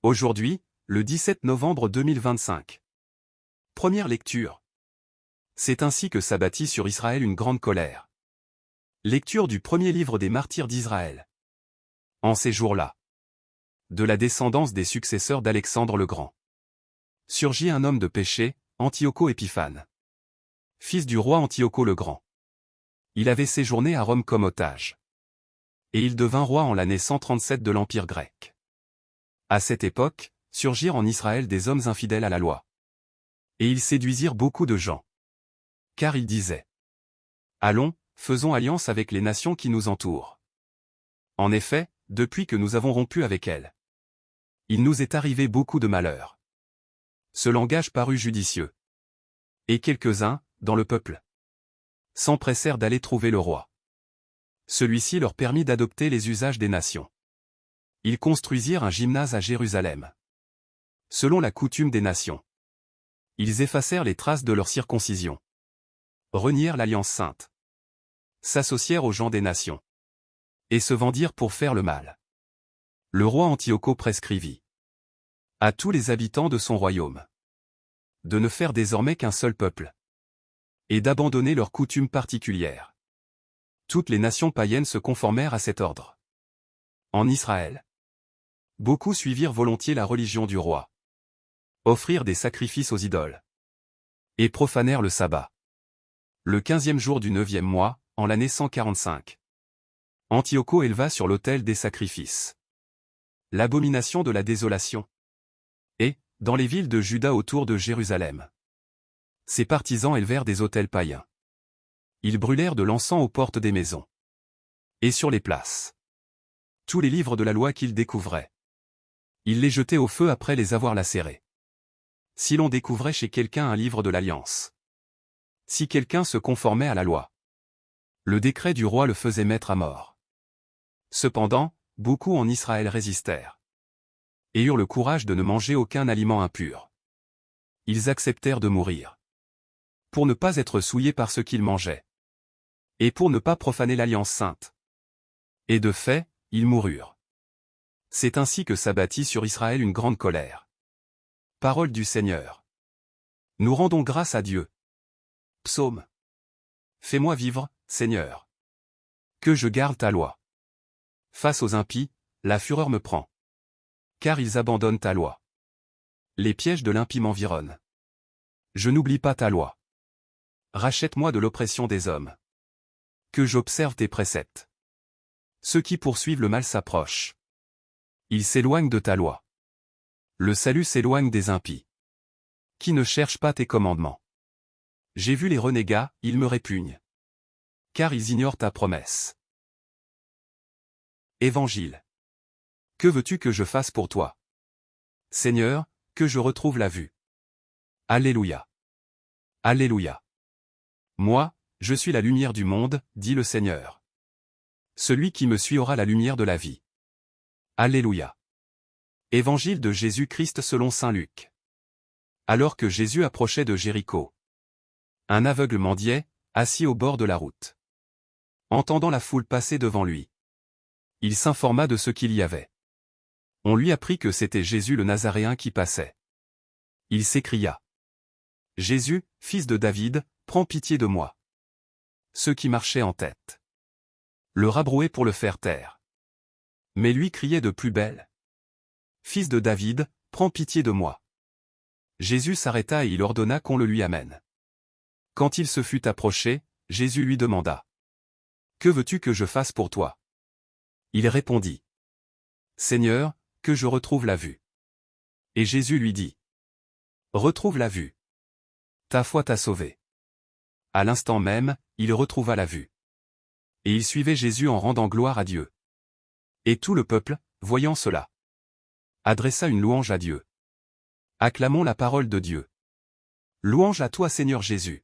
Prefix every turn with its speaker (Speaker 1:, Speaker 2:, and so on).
Speaker 1: Aujourd'hui, le 17 novembre 2025. Première lecture. C'est ainsi que s'abattit sur Israël une grande colère. Lecture du premier livre des martyrs d'Israël. En ces jours-là, de la descendance des successeurs d'Alexandre le Grand, surgit un homme de péché, Antioco Épiphane, fils du roi Antioco le Grand. Il avait séjourné à Rome comme otage. Et il devint roi en l'année 137 de l'Empire grec. À cette époque, surgirent en Israël des hommes infidèles à la loi. Et ils séduisirent beaucoup de gens. Car ils disaient: Allons, faisons alliance avec les nations qui nous entourent. En effet, depuis que nous avons rompu avec elles, il nous est arrivé beaucoup de malheurs. Ce langage parut judicieux. Et quelques-uns, dans le peuple, s'empressèrent d'aller trouver le roi. Celui-ci leur permit d'adopter les usages des nations. Ils construisirent un gymnase à Jérusalem, selon la coutume des nations. Ils effacèrent les traces de leur circoncision, renièrent l'alliance sainte, s'associèrent aux gens des nations, et se vendirent pour faire le mal. Le roi Antioco prescrivit à tous les habitants de son royaume de ne faire désormais qu'un seul peuple, et d'abandonner leurs coutumes particulières. Toutes les nations païennes se conformèrent à cet ordre. En Israël, beaucoup suivirent volontiers la religion du roi, offrirent des sacrifices aux idoles, et profanèrent le sabbat. Le 15e jour du 9e mois, en l'année 145, Antioco éleva sur l'autel des sacrifices l'abomination de la désolation. Et, dans les villes de Juda autour de Jérusalem, ses partisans élevèrent des autels païens. Ils brûlèrent de l'encens aux portes des maisons et sur les places tous les livres de la loi qu'ils découvraient. Ils les jetaient au feu après les avoir lacérés. Si l'on découvrait chez quelqu'un un livre de l'Alliance, si quelqu'un se conformait à la loi, le décret du roi le faisait mettre à mort. Cependant, beaucoup en Israël résistèrent et eurent le courage de ne manger aucun aliment impur. Ils acceptèrent de mourir pour ne pas être souillés par ce qu'ils mangeaient et pour ne pas profaner l'alliance sainte. Et de fait, ils moururent. C'est ainsi que s'abattit sur Israël une grande colère. Parole du Seigneur. Nous rendons grâce à Dieu. Psaume. Fais-moi vivre, Seigneur, que je garde ta loi. Face aux impies, la fureur me prend, car ils abandonnent ta loi. Les pièges de l'impie m'environnent. Je n'oublie pas ta loi. Rachète-moi de l'oppression des hommes, que j'observe tes préceptes. Ceux qui poursuivent le mal s'approchent. Ils s'éloignent de ta loi. Le salut s'éloigne des impies, qui ne cherchent pas tes commandements. J'ai vu les renégats, ils me répugnent, car ils ignorent ta promesse. Évangile. Que veux-tu que je fasse pour toi? Seigneur, que je retrouve la vue. Alléluia. Alléluia. Moi, je suis la lumière du monde, dit le Seigneur. Celui qui me suit aura la lumière de la vie. Alléluia. Évangile de Jésus-Christ selon saint Luc. Alors que Jésus approchait de Jéricho, un aveugle mendiait, assis au bord de la route. Entendant la foule passer devant lui, il s'informa de ce qu'il y avait. On lui apprit que c'était Jésus le Nazaréen qui passait. Il s'écria: Jésus, fils de David, prends pitié de moi. Ceux qui marchaient en tête le rabrouaient pour le faire taire. Mais lui criait de plus belle: Fils de David, prends pitié de moi. Jésus s'arrêta et il ordonna qu'on le lui amène. Quand il se fut approché, Jésus lui demanda: Que veux-tu que je fasse pour toi? Il répondit: Seigneur, que je retrouve la vue. Et Jésus lui dit: Retrouve la vue. Ta foi t'a sauvé. À l'instant même, il retrouva la vue. Et il suivait Jésus en rendant gloire à Dieu. Et tout le peuple, voyant cela, adressa une louange à Dieu. Acclamons la parole de Dieu. Louange à toi Seigneur Jésus.